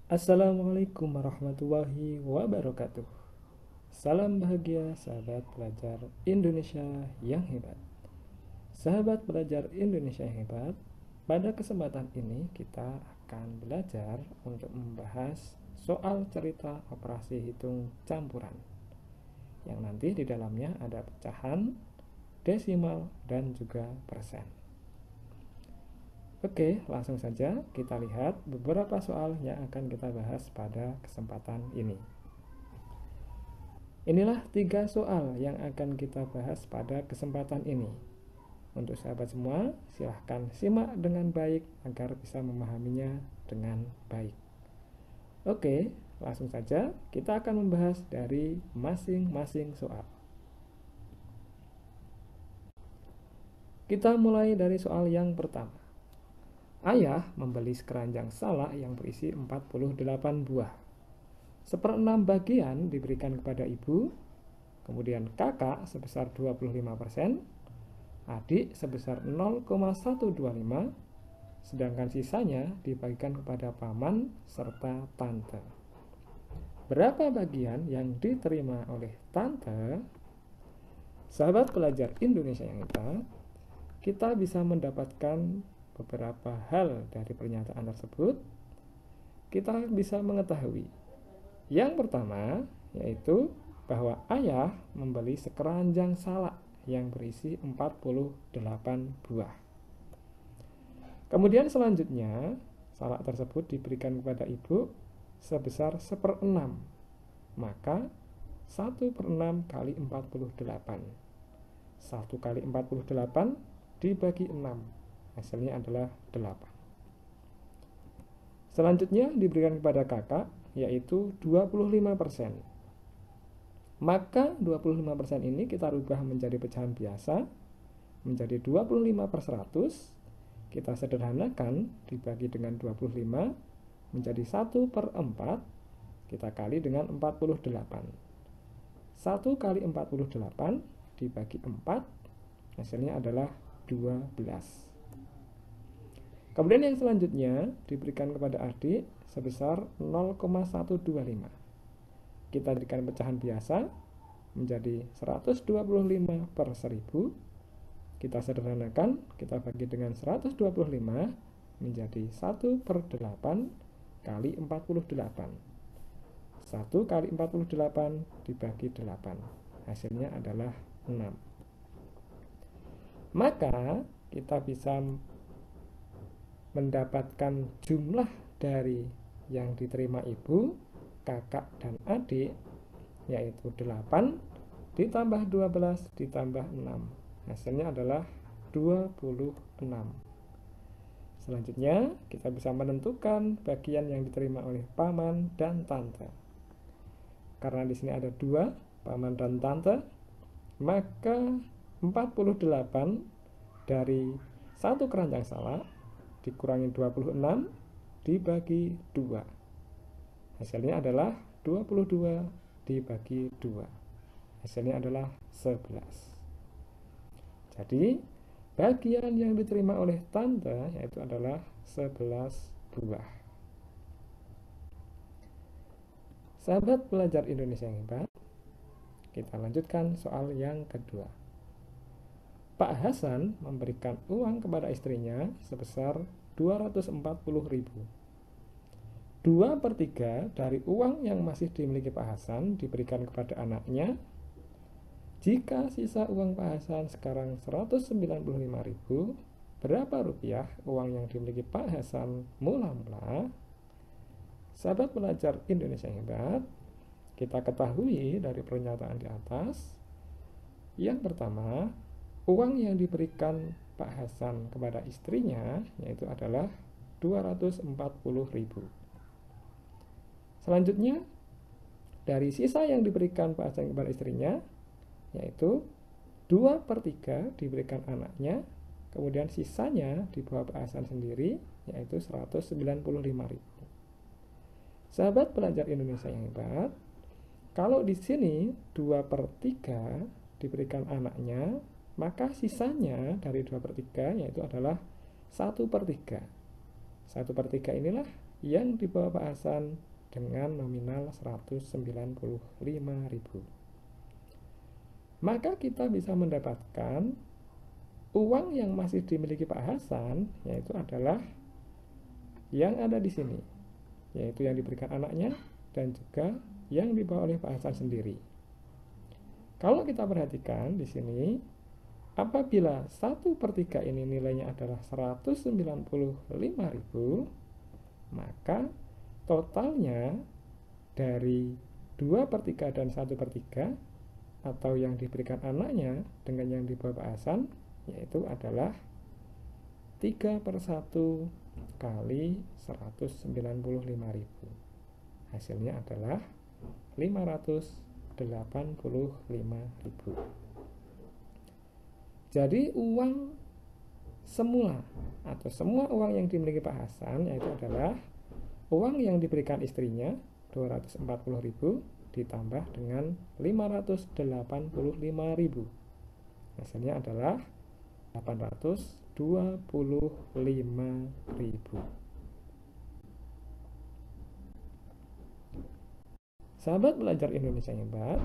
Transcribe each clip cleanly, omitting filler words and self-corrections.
Assalamualaikum warahmatullahi wabarakatuh. Salam bahagia sahabat pelajar Indonesia yang hebat. Sahabat pelajar Indonesia yang hebat, pada kesempatan ini kita akan belajar untuk membahas soal cerita operasi hitung campuran yang nanti di dalamnya ada pecahan, desimal, dan juga persen. Oke, langsung saja kita lihat beberapa soal yang akan kita bahas pada kesempatan ini. Inilah 3 soal yang akan kita bahas pada kesempatan ini. Untuk sahabat semua, silahkan simak dengan baik agar bisa memahaminya dengan baik. Oke, langsung saja kita akan membahas dari masing-masing soal. Kita mulai dari soal yang pertama. Ayah membeli sekeranjang salak yang berisi 48 buah. 1/6 bagian diberikan kepada ibu, kemudian kakak sebesar 25%, adik sebesar 0,125, sedangkan sisanya dibagikan kepada paman serta tante. Berapa bagian yang diterima oleh tante? Sahabat pelajar Indonesia yang hebat, kita bisa mendapatkan beberapa hal dari pernyataan tersebut. Kita bisa mengetahui yang pertama, yaitu bahwa ayah membeli sekeranjang salak yang berisi 48 buah. Kemudian selanjutnya, salak tersebut diberikan kepada ibu sebesar 1/6. Maka 1/6 kali 48. 1 kali 48 dibagi 6. Hasilnya adalah 8. Selanjutnya diberikan kepada kakak, yaitu 25%. Maka 25% ini kita rubah menjadi pecahan biasa, menjadi 25/100. Kita sederhanakan, dibagi dengan 25 menjadi 1/4. Kita kali dengan 48. 1 kali 48 dibagi 4, hasilnya adalah 12. Kemudian yang selanjutnya diberikan kepada adik sebesar 0,125. Kita berikan pecahan biasa menjadi 125/1000. Kita sederhanakan, kita bagi dengan 125 menjadi 1/8 kali 48. 1 kali 48 dibagi 8. Hasilnya adalah 6. Maka kita bisa mendapatkan jumlah dari yang diterima ibu, kakak, dan adik, yaitu 8 ditambah 12 ditambah 6. Hasilnya adalah 26. Selanjutnya, kita bisa menentukan bagian yang diterima oleh paman dan tante. Karena di sini ada 2, paman dan tante, maka 48 dari 1 keranjang salak dikurangi 26 dibagi 2. Hasilnya adalah 22 dibagi 2. Hasilnya adalah 11. Jadi, bagian yang diterima oleh tante yaitu adalah 11 buah. Sahabat pelajar Indonesia yang hebat, kita lanjutkan soal yang kedua. Pak Hasan memberikan uang kepada istrinya sebesar 240.000. 2/3 dari uang yang masih dimiliki Pak Hasan diberikan kepada anaknya. Jika sisa uang Pak Hasan sekarang 195.000, berapa rupiah uang yang dimiliki Pak Hasan mula-mula? Sahabat pelajar Indonesia yang hebat, kita ketahui dari pernyataan di atas. Yang pertama, uang yang diberikan Pak Hasan kepada istrinya yaitu adalah 240.000. Selanjutnya, dari sisa yang diberikan Pak Hasan kepada istrinya yaitu 2/3 diberikan anaknya, kemudian sisanya dibawa Pak Hasan sendiri yaitu 195.000. Sahabat pelajar Indonesia yang hebat, kalau di sini 2/3 diberikan anaknya, maka sisanya dari 2/3 yaitu adalah 1/3. 1/3 inilah yang di bawah Pak Hasan dengan nominal 195.000. Maka kita bisa mendapatkan uang yang masih dimiliki Pak Hasan, yaitu adalah yang ada di sini, yaitu yang diberikan anaknya dan juga yang dibawa oleh Pak Hasan sendiri. Kalau kita perhatikan di sini, apabila 1/3 ini nilainya adalah 195.000, maka totalnya dari 2/3 dan 1/3 atau yang diberikan anaknya dengan yang dibawa Pak Hasan, yaitu adalah 3/1 kali 195.000. Hasilnya adalah 585.000. Jadi uang semula atau semua uang yang dimiliki Pak Hasan, yaitu adalah uang yang diberikan istrinya 240.000 ditambah dengan 585.000. Hasilnya adalah 825.000. Sahabat belajar Indonesia yang hebat,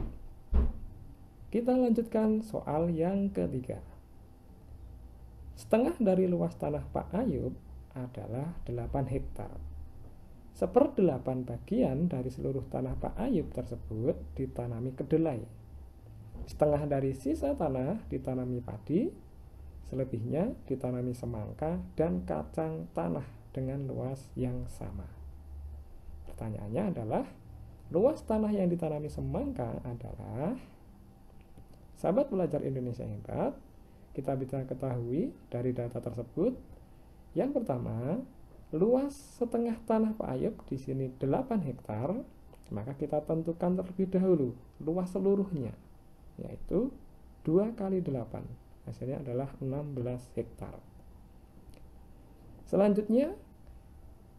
kita lanjutkan soal yang ketiga. Setengah dari luas tanah Pak Ayub adalah 8 hektar. 1/8 bagian dari seluruh tanah Pak Ayub tersebut ditanami kedelai. Setengah dari sisa tanah ditanami padi, selebihnya ditanami semangka dan kacang tanah dengan luas yang sama. Pertanyaannya adalah, luas tanah yang ditanami semangka adalah, sahabat belajar Indonesia yang hebat, kita bisa ketahui dari data tersebut. Yang pertama, luas setengah tanah Pak Ayub di sini 8 hektar, maka kita tentukan terlebih dahulu luas seluruhnya, yaitu 2 kali 8. Hasilnya adalah 16 hektar. Selanjutnya,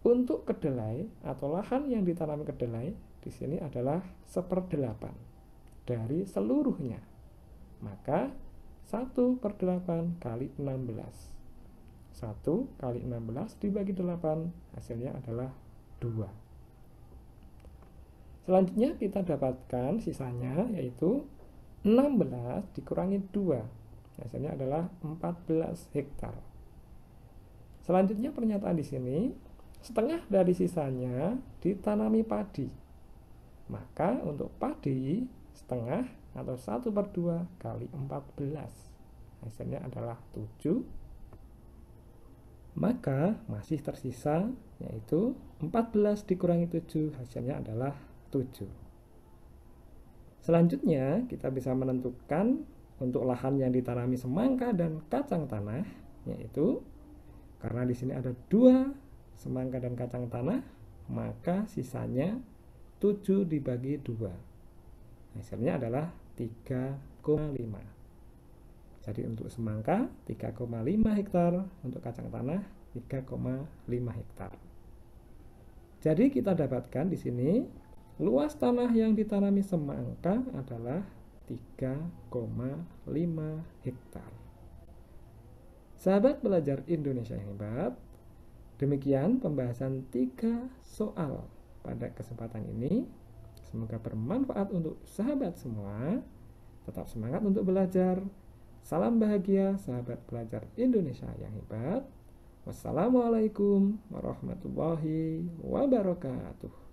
untuk kedelai atau lahan yang ditanami kedelai di sini adalah 1/8 dari seluruhnya. Maka 1/8 kali 16. 1 kali 16 dibagi 8, hasilnya adalah 2. Selanjutnya kita dapatkan sisanya, yaitu 16 dikurangi 2. Hasilnya adalah 14 hektar. Selanjutnya pernyataan di sini, setengah dari sisanya ditanami padi. Maka untuk padi, setengah atau 1/2 kali 14. Hasilnya adalah 7. Maka masih tersisa, yaitu 14 dikurangi 7, hasilnya adalah 7. Selanjutnya kita bisa menentukan untuk lahan yang ditanami semangka dan kacang tanah, yaitu karena di sini ada 2 semangka dan kacang tanah, maka sisanya 7 dibagi 2. Hasilnya adalah 3,5. Jadi untuk semangka 3,5 hektar, untuk kacang tanah 3,5 hektar. Jadi kita dapatkan di sini luas tanah yang ditanami semangka adalah 3,5 hektar. Sahabat belajar Indonesia yang hebat, demikian pembahasan 3 soal pada kesempatan ini. Semoga bermanfaat untuk sahabat semua. Tetap semangat untuk belajar. Salam bahagia sahabat belajar Indonesia yang hebat. Wassalamualaikum warahmatullahi wabarakatuh.